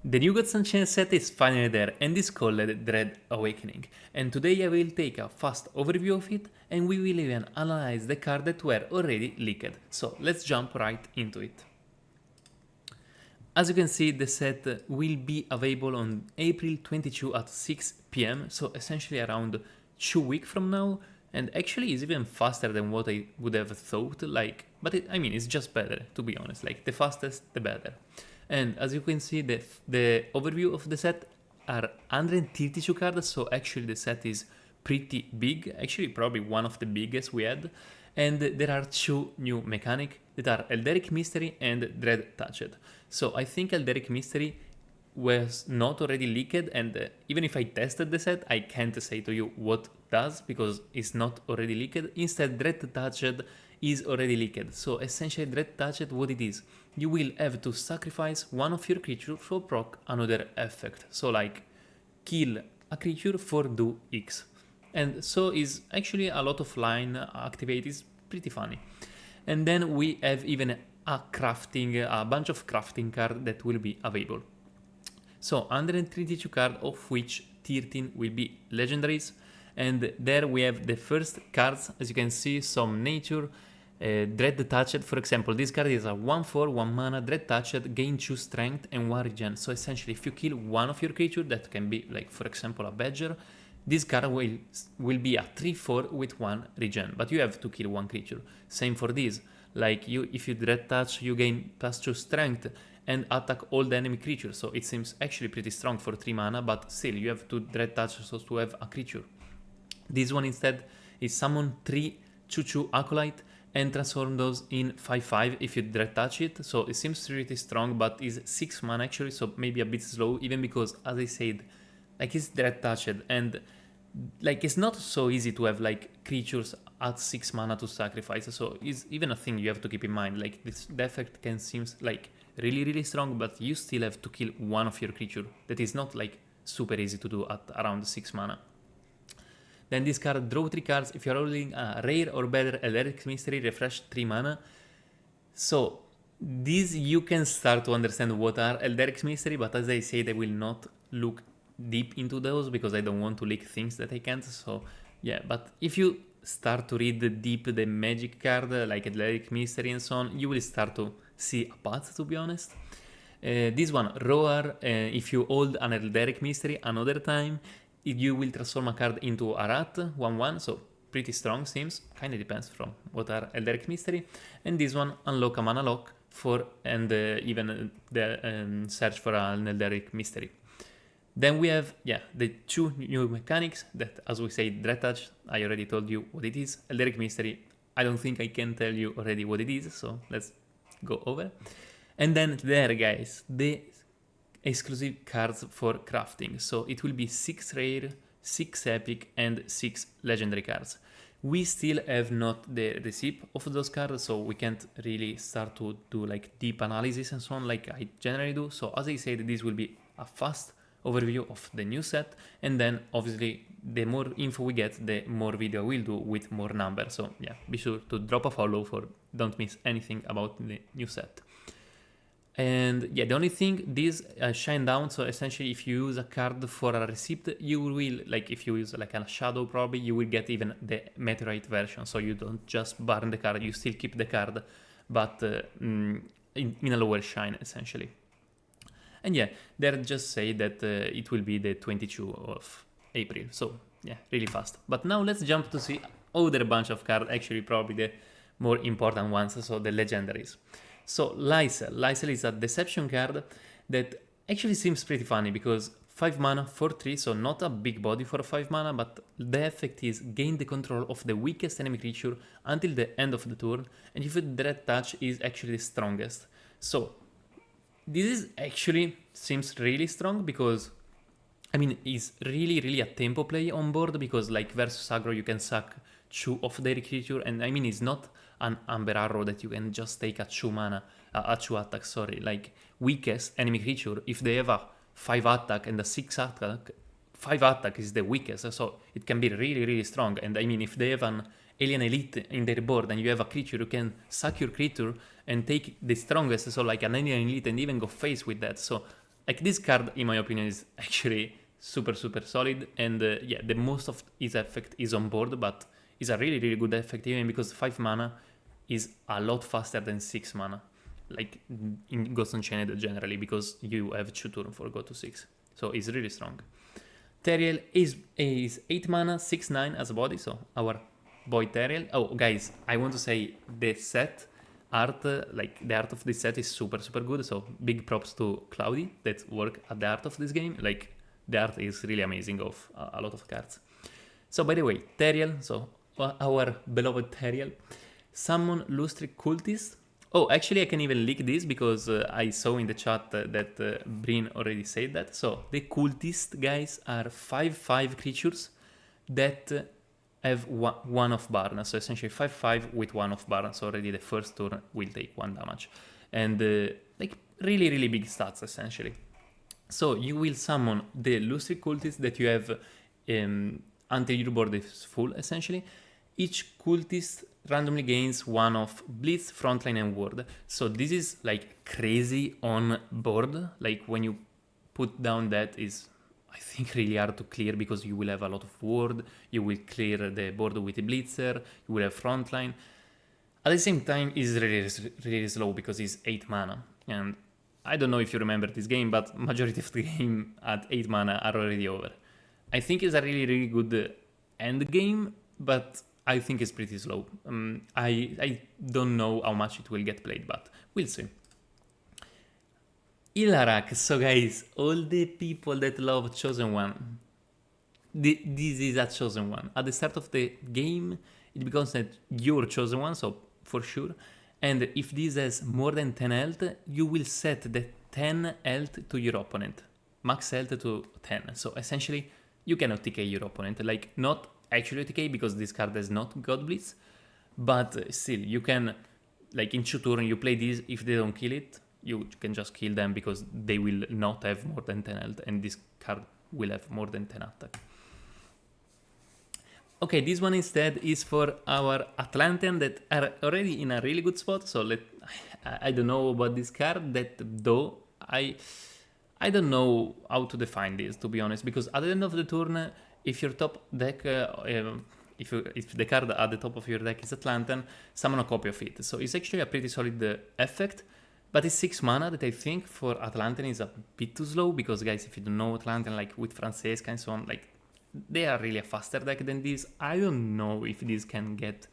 The new Gods Unchained set is finally there and is called Dread Awakening, and today I will take a fast overview of it and we will even analyze the cards that were already leaked, so let's jump right into it. As you can see, the set will be available on April 22 at 6 PM, so essentially around 2 weeks from now, and actually is even faster than what I would have thought, but it's just better, to be honest, the fastest the better. And as you can see, the overview of the set are 132 cards, so actually the set is pretty big, actually probably one of the biggest we had. And there are two new mechanics that are Elderic Mystery and Dread Touched. So I think Elderic Mystery was not already leaked, and even if I tested the set, I can't say to you what does because it's not already leaked. Instead, Dread Touched is already leaked. So essentially, Dread Touched, what it is, you will have to sacrifice one of your creatures for proc another effect. So kill a creature for do X. And so is actually a lot of line activate, is pretty funny. And then we have even a bunch of crafting cards that will be available. So 132 cards, of which 13 will be legendaries, and there we have the first cards, as you can see, some nature, Dread Touched, for example, this card is a 1/4, 1 mana, Dread Touched, gain 2 strength and 1 regen. So essentially, if you kill one of your creatures, that can be for example a badger, this card will be a 3/4 with 1 regen, but you have to kill one creature. Same for this, if you Dread Touch, you gain +2 strength and attack all the enemy creatures, so it seems actually pretty strong for 3 mana, but still you have to Dread Touch so to have a creature. This one instead is summon 3 2/2 Acolyte and transform those in 5/5 if you Dread Touch it, so it seems pretty strong, but is 6 mana actually, so maybe a bit slow, even because, as I said, it's Dread Touched, and it's not so easy to have creatures at 6 mana to sacrifice, so it's even a thing you have to keep in mind. The effect can seem really strong, but you still have to kill one of your creature. That is not super easy to do at around 6 mana. Then this card, draw 3 cards. If you're rolling a rare or better Elderic Mystery, refresh 3 mana. So this you can start to understand what are Elderic Mystery, but as I said, I will not look deep into those because I don't want to leak things that I can't. So yeah, but if you start to read deep the magic card, like Elderic Mystery and so on, you will start to see a path, to be honest. This one, Roar, if you hold an Elderic Mystery another time, you will transform a card into a rat, 1/1, so pretty strong seems, kinda depends from what are Elderic Mystery. And this one, unlock a mana lock even the search for an Elderic Mystery. Then we have, the 2 new mechanics that, as we say, Dread Touch, I already told you what it is. Elderic Mystery, I don't think I can tell you already what it is, so let's go over. And then there, guys, the exclusive cards for crafting. So it will be 6 rare, 6 epic, and 6 legendary cards. We still have not the receipt of those cards, so we can't really start to do deep analysis and so on like I generally do. So as I said, this will be a fast overview of the new set, and then obviously the more info we get, the more video we'll do with more numbers. So yeah, be sure to drop a follow for don't miss anything about the new set. And yeah, the only thing, this shine down, so essentially if you use a card for a receipt, you will, if you use a shadow probably, you will get even the meteorite version, so you don't just burn the card, you still keep the card, but in a lower shine essentially. And yeah, they just say that it will be the 22 of April, so yeah, really fast. But now let's jump to see other bunch of cards, actually probably the more important ones, so the legendaries. So Lysel is a deception card that actually seems pretty funny because 5 mana for 3, so not a big body for 5 mana, but the effect is gain the control of the weakest enemy creature until the end of the turn, and if the Dread Touch is actually the strongest. So this is actually seems really strong because it's really a tempo play on board, because versus aggro you can sack 2 of their creature, and it's not an Amber Arrow that you can just take a 2 mana, a 2 attack, weakest enemy creature, if they have a 5 attack and a 6 attack, 5 attack is the weakest, so it can be really strong. And if they have an Alien Elite in their board and you have a creature, you can sack your creature and take the strongest, so an Alien Elite, and even go face with that. So like this card, in my opinion, is actually super solid, and yeah, the most of its effect is on board, but it's a really good effect, even because 5 mana is a lot faster than 6 mana, like in Gods Unchained generally, because you have 2 turns for go to 6, so it's really strong. Teriel is 8 mana, 6/9 as a body, so our boy Teriel. Oh, guys, I want to say the set art, like the art of this set is super good, so big props to Cloudy that work at the art of this game. Like, the art is really amazing of a lot of cards. So, by the way, Teriel, so our beloved Teriel, summon Lustric Cultist. Oh, actually, I can even leak this because I saw in the chat that Bryn already said that. So, the Cultist, guys, are 5/5 creatures that have one of Barn. So, essentially 5/5 with one of Barn. So, already the first turn will take 1 damage. And, like, really big stats, essentially. So, you will summon the Lustric Cultist that you have until your board is full, essentially. Each cultist randomly gains 1 of Blitz, Frontline, and Ward. So this is like crazy on board. Like, when you put down that is, I think, really hard to clear because you will have a lot of Ward, you will clear the board with the Blitzer, you will have Frontline. At the same time, it's really slow because it's 8 mana. And I don't know if you remember this game, but majority of the game at 8 mana are already over. I think it's a really good end game, but I think it's pretty slow. I don't know how much it will get played, but we'll see. Ilarak. So guys, all the people that love Chosen One, this is a Chosen One. At the start of the game, it becomes that your Chosen One, so for sure. And if this has more than 10 health, you will set the 10 health to your opponent. Max health to 10. So essentially, you cannot TK your opponent. Like, not actually TK because this card has not God Blitz, but still, you can, like, in 2 turns, you play this, if they don't kill it, you can just kill them because they will not have more than 10 health, and this card will have more than 10 attack. Okay, this one instead is for our Atlantean that are already in a really good spot, so I don't know about this card, that though I don't know how to define this, to be honest, because at the end of the turn, if your top deck, if the card at the top of your deck is Atlantean, summon a copy of it. So it's actually a pretty solid effect, but it's 6 mana that I think for Atlantean is a bit too slow, because, guys, if you don't know Atlantean, like with Francesca and so on, like, they are really a faster deck than this. I don't know if this can get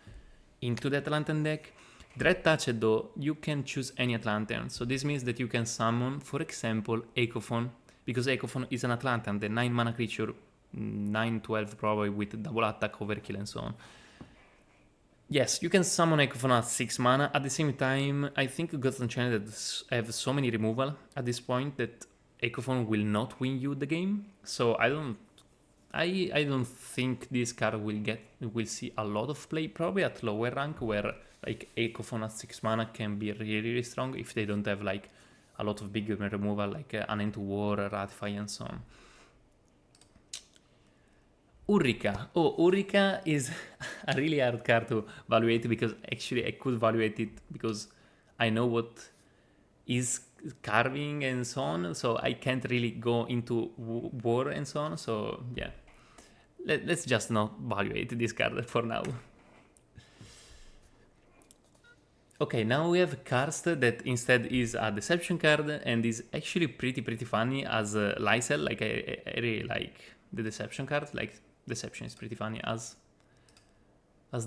into the Atlantean deck. Dread Touched, though, you can choose any Atlantean. So this means that you can summon, for example, Ecophon, because Ecophon is an Atlantean, the 9 mana creature, 9/12 probably, with double attack, overkill, and so on. Yes, you can summon Ecophon at 6 mana. At the same time, I think Gods Unchained have so many removal at this point that Ecophon will not win you the game. So I don't think this card will see a lot of play, probably at lower rank, where like Ecophon at 6 mana can be really strong if they don't have like a lot of big removal, like an End to War, Ratify, and so on. Urrika. Oh, Urrika is a really hard card to evaluate, because actually I could evaluate it because I know what is carving and so on, so I can't really go into war and so on, so yeah. Let's just not evaluate this card for now. Okay, now we have Karst that instead is a Deception card and is actually pretty funny as Lysel. Like, I really like the Deception card. Like, Deception is pretty funny as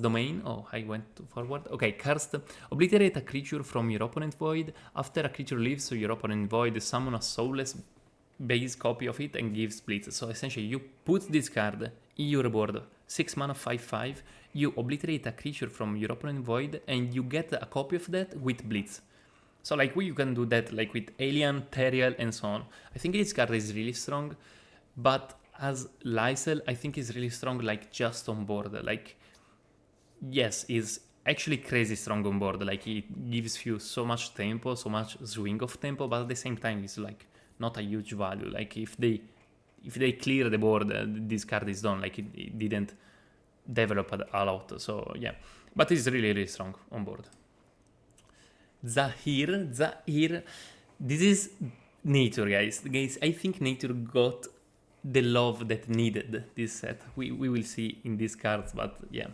domain. Oh, I went too forward. Okay, Karst. Obliterate a creature from your opponent void. After a creature leaves your opponent void, summon a soulless base copy of it and give Blitz. So essentially, you put this card in your board, 6 mana, 5/5. You obliterate a creature from your opponent void, and you get a copy of that with Blitz. So like, you can do that like with Alien, Teriel, and so on. I think this card is really strong, but as Lysel, I think is really strong, like, just on board. Like, yes, is actually crazy strong on board. Like, it gives you so much tempo, so much swing of tempo, but at the same time, it's like not a huge value. Like, if they clear the board, this card is done. Like, it didn't develop a lot. So yeah, but it's really strong on board. Zahir, this is Nature, guys, I think Nature got the love that needed this set. We will see in these cards, but yeah,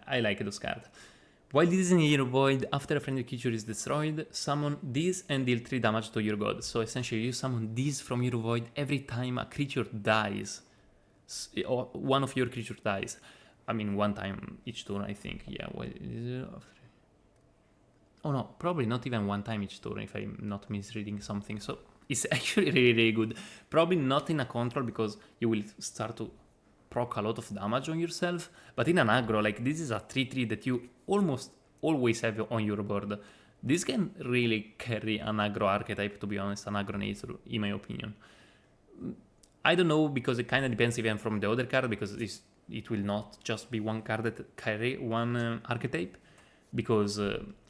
I like those cards. While this is in your void, after a friendly creature is destroyed, summon this and deal 3 damage to your god. So essentially you summon this from your void every time a creature dies. Or one of your creatures dies. I mean, one time each turn, I think. Yeah, oh no, probably not even one time each turn if I'm not misreading something. So it's actually really good. Probably not in a control because you will start to proc a lot of damage on yourself, but in an aggro, like this is a 3-3 that you almost always have on your board. This can really carry an aggro archetype, to be honest, an aggro nature, in my opinion. I don't know, because it kind of depends even from the other card, because it will not just be one card that carry one archetype, because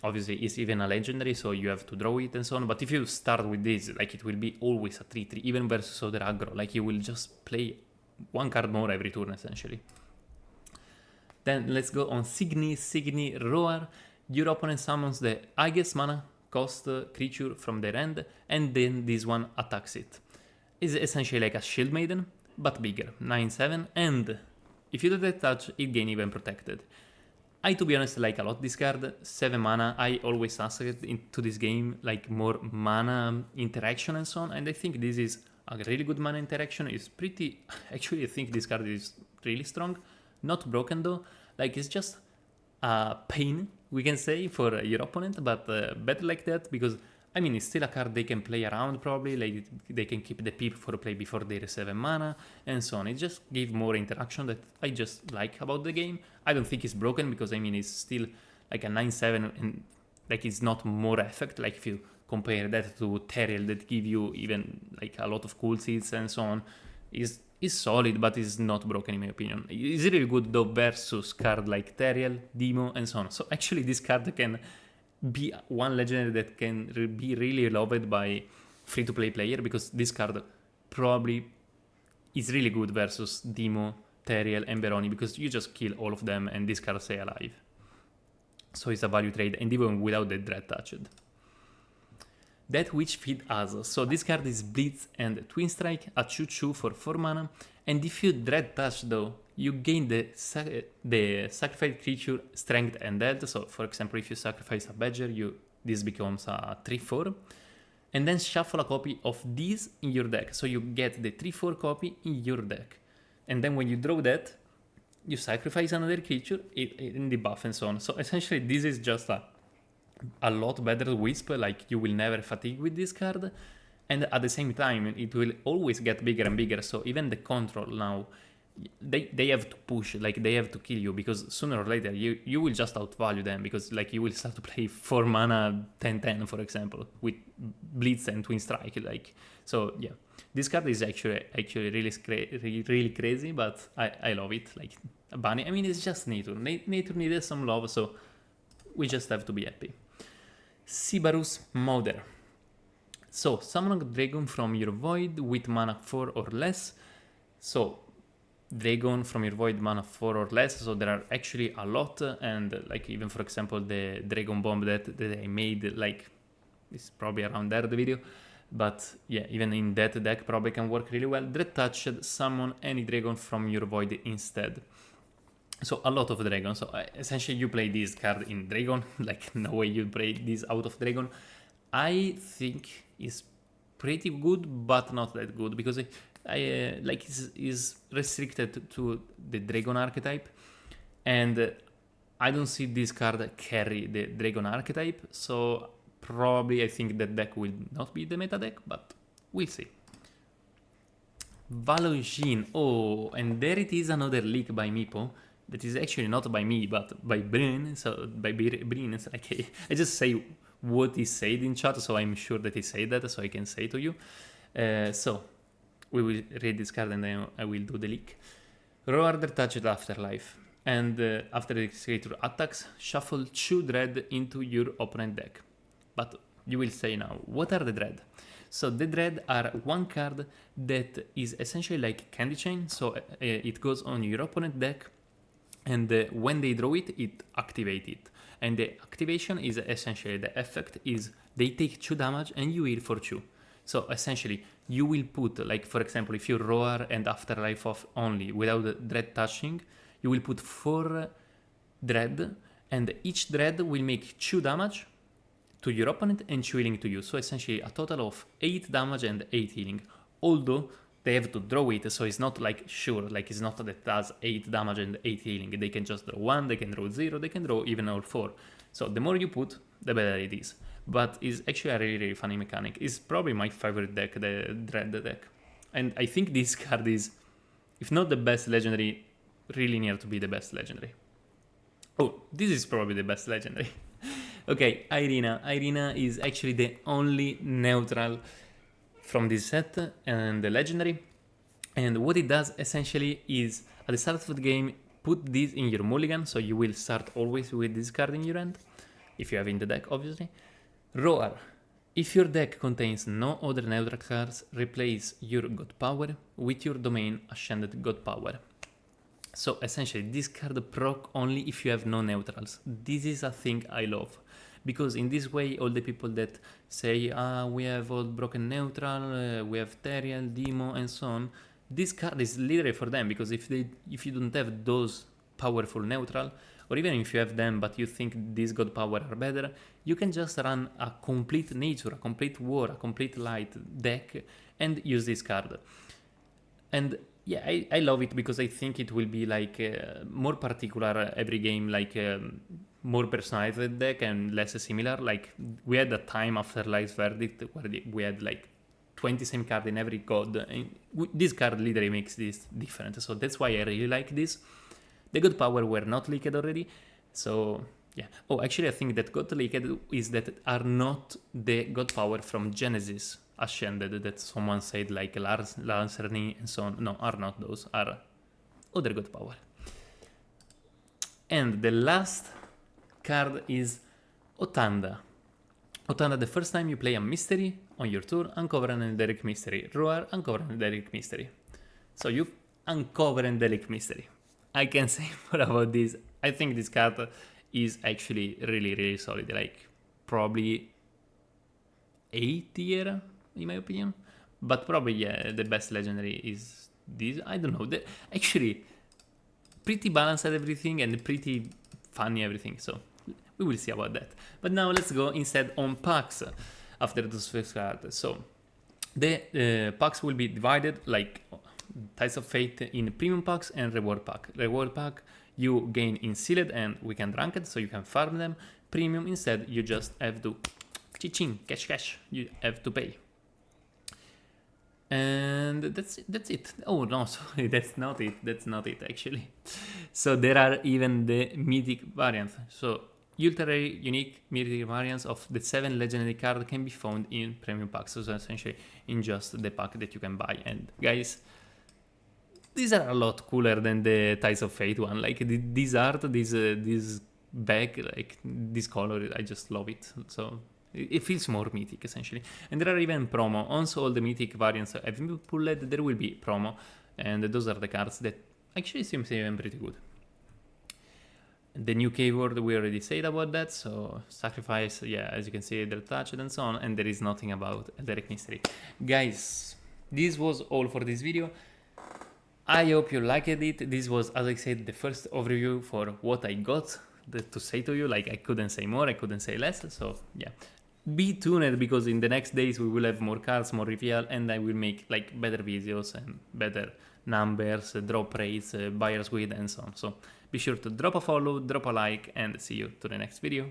obviously it's even a legendary, so you have to draw it and so on. But if you start with this, like it will be always a 3-3, even versus other aggro, like you will just play one card more every turn, essentially. Then let's go on Signy Roar. Your opponent summons the highest mana cost creature from their end, and then this one attacks it. It's essentially like a Shield Maiden, but bigger, 9/7, and if you do that touch, it gains even protected. I, to be honest, like a lot this card. 7 mana, I always ask it into this game, like more mana interaction and so on, and I think this is a really good mana interaction. Is pretty, actually I think this card is really strong, not broken though, like it's just a pain, we can say, for your opponent, but better like that, because I mean it's still a card they can play around probably, like they can keep the peep for play before their 7 mana and so on. It just gave more interaction that I just like about the game. I don't think it's broken, because I mean it's still like a 9/7 and like it's not more effect, like if you compare that to Teriel that give you even like a lot of cool seeds and so on, is solid, but is not broken in my opinion. It's really good though versus card like Teriel, Demo and so on. So actually this card can be one legendary that can be really loved by free-to-play player, because this card probably is really good versus Demo, Teriel and Beroni, because you just kill all of them and this card stay alive. So it's a value trade, and even without the Dread Touched. That which feed us. So this card is Blitz and Twin Strike, a 2/2 for 4 mana, and if you Dread Touch though, you gain the sacrificed creature strength and dead. So for example, if you sacrifice a Badger, this becomes a 3/4, and then shuffle a copy of this in your deck. So you get the 3/4 copy in your deck, and then when you draw that, you sacrifice another creature in the buff and so on. So essentially this is just a lot better Wisp, like you will never fatigue with this card, and at the same time it will always get bigger and bigger. So even the control now, they have to push, like they have to kill you, because sooner or later you will just outvalue them, because like you will start to play 4 mana 10/10 for example with Blitz and Twin Strike, like. So yeah, this card is actually really crazy, but I love it. Like Bunny, I mean it's just Nature needed some love, so we just have to be happy. Sibarus Mother. So summon a dragon from your void with mana 4 or less. So dragon from your void, mana 4 or less, so there are actually a lot, and like even for example the dragon bomb that I made, like it's probably around there the video, but yeah, even in that deck probably can work really well. Dread Touched, summon any dragon from your void instead. So a lot of dragon. So essentially you play this card in dragon, like no way you play this out of dragon. I think is pretty good, but not that good, because I like is restricted to the dragon archetype, and I don't see this card carry the dragon archetype. So probably I think that deck will not be the meta deck, but we'll see. Valojin. Oh, and there it is, another leak by Meepo. That is actually not by me, but by Bryn. So by Bryn, it's like I just say what he said in chat, so I'm sure that he said that, so I can say to you. So we will read this card and then I will do the leak. Roar the Touched Afterlife, and after the creature attacks, shuffle 2 Dread into your opponent deck. But you will say now, what are the Dread? So the Dread are one card that is essentially like Candy Chain, so it goes on your opponent deck, and when they draw it, it activates it. And the activation is essentially, the effect is they take 2 damage and you heal for 2. So essentially, you will put, like for example, if you roar and afterlife off only without the dread touching, you will put 4 dread, and each dread will make 2 damage to your opponent and 2 healing to you. So essentially a total of 8 damage and 8 healing. Although they have to draw it, so it's not like sure, like it's not that it does 8 damage and 8 healing. They can just draw 1, they can draw 0, they can draw even all 4. So the more you put, the better it is. But it's actually a really, really funny mechanic. It's probably my favorite deck, the Dread deck. And I think this card is, if not the best legendary, really near to be the best legendary. Oh, this is probably the best legendary. Okay, Irina. Irina is actually the only neutral from this set and the legendary. And what it does essentially is, at the start of the game, put this in your mulligan, so you will start always with this card in your hand, if you have in the deck, obviously. Roar. If your deck contains no other neutral cards, replace your God Power with your domain Ascended God Power. So essentially, this card proc only if you have no neutrals. This is a thing I love, because in this way, all the people that say, we have all broken neutral, we have Teriel, Demo, and so on, this card is literally for them, because if you don't have those powerful neutral, or even if you have them but you think these God Power are better, you can just run a complete nature, a complete war, a complete light deck and use this card. And yeah, I love it because I think it will be like more particular every game, like more personalized deck and less similar. Like we had a time after Life's Verdict where we had like 20 same card in every god. And this card literally makes this different. So that's why I really like this. The God Power were not leaked already, so yeah. Oh, actually I think that got leaked is that are not the God Power from Genesis Ascended that someone said, like Lancerny and so on. No, are not those, are other God Power. And the last card is Otanda. Otanda, the first time you play a mystery on your turn, uncover an Enderic mystery. Roar, uncover an Enderic mystery. So you uncover an Enderic mystery. I can say more about this. I think this card is actually really, really solid. Like probably 8 tier in my opinion. But probably yeah, the best legendary is this. I don't know. Actually, pretty balanced at everything and pretty funny everything. So we will see about that. But now let's go instead on packs after those first cards. So the packs will be divided like Ties of Fate in premium packs and reward pack. Reward pack you gain in sealed and weekend ranked, so you can farm them. Premium instead you just have to ching cash. You have to pay. And that's it. Oh no, sorry, that's not it actually. So there are even the mythic variants. So ultra rare, unique mythic variants of the 7 legendary cards can be found in premium packs. So essentially in just the pack that you can buy. And guys, these are a lot cooler than the Ties of Fate one. Like this art, this bag, like this color, I just love it. So it feels more mythic essentially. And there are even promo. Once all the mythic variants have been pulled, there will be promo. And those are the cards that actually seems even pretty good. The new keyword, we already said about that. So sacrifice, yeah, as you can see, they're touched and so on. And there is nothing about Derek Mystery. Guys, this was all for this video. I hope you liked it. This was, as I said, the first overview for what I got to say to you. Like I couldn't say more, I couldn't say less. So yeah, be tuned because in the next days we will have more cards, more reveal, and I will make like better videos and better numbers, drop rates, buyer's guide and so on. So be sure to drop a follow, drop a like, and see you to the next video.